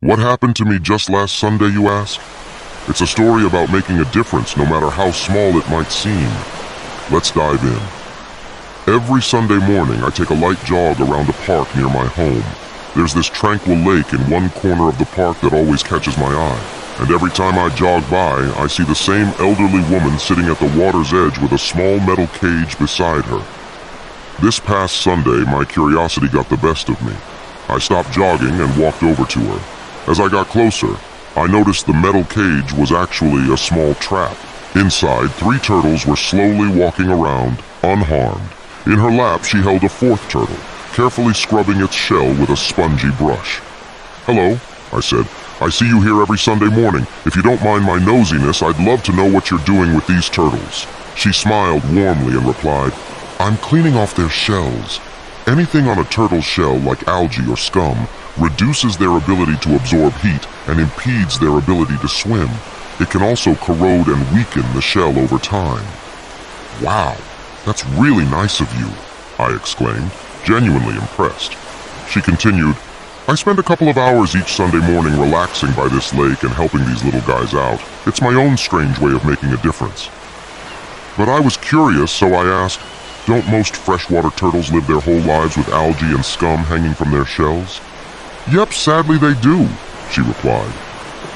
What happened to me just last Sunday, you ask? It's a story about making a difference no matter how small it might seem. Let's dive in. Every Sunday morning, I take a light jog around a park near my home. There's this tranquil lake in one corner of the park that always catches my eye. And every time I jog by, I see the same elderly woman sitting at the water's edge with a small metal cage beside her. This past Sunday, my curiosity got the best of me. I stopped jogging and walked over to her. As I got closer, I noticed the metal cage was actually a small trap. Inside, 3 turtles were slowly walking around, unharmed. In her lap, she held a 4th turtle, carefully scrubbing its shell with a spongy brush. "Hello," I said. "I see you here every Sunday morning. If you don't mind my nosiness, I'd love to know what you're doing with these turtles." She smiled warmly and replied, "I'm cleaning off their shells. Anything on a turtle's shell, like algae or scum, reduces their ability to absorb heat and impedes their ability to swim. It can also corrode and weaken the shell over time." "Wow, that's really nice of you," I exclaimed, genuinely impressed. She continued, "I spend a couple of hours each Sunday morning relaxing by this lake and helping these little guys out. It's my own strange way of making a difference." But I was curious, so I asked, "Don't most freshwater turtles live their whole lives with algae and scum hanging from their shells?" "Yep, sadly they do," she replied.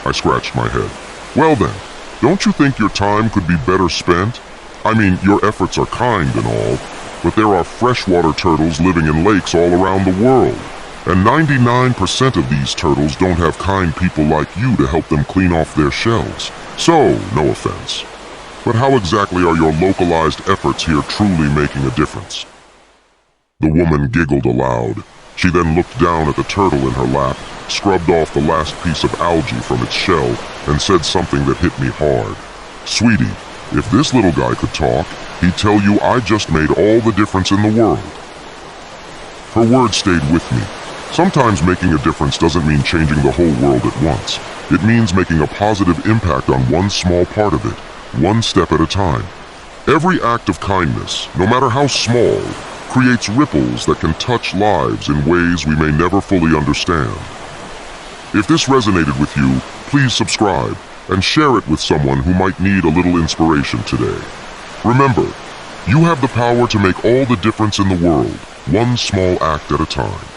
I scratched my head. "Well then, don't you think your time could be better spent? I mean, your efforts are kind and all, but there are freshwater turtles living in lakes all around the world, and 99% of these turtles don't have kind people like you to help them clean off their shells. So, no offense. But how exactly are your localized efforts here truly making a difference?" The woman giggled aloud. She then looked down at the turtle in her lap, scrubbed off the last piece of algae from its shell, and said something that hit me hard. "Sweetie, if this little guy could talk, he'd tell you I just made all the difference in the world." Her words stayed with me. Sometimes making a difference doesn't mean changing the whole world at once. It means making a positive impact on one small part of it, one step at a time. Every act of kindness, no matter how small, creates ripples that can touch lives in ways we may never fully understand. If this resonated with you, please subscribe and share it with someone who might need a little inspiration today. Remember, you have the power to make all the difference in the world, one small act at a time.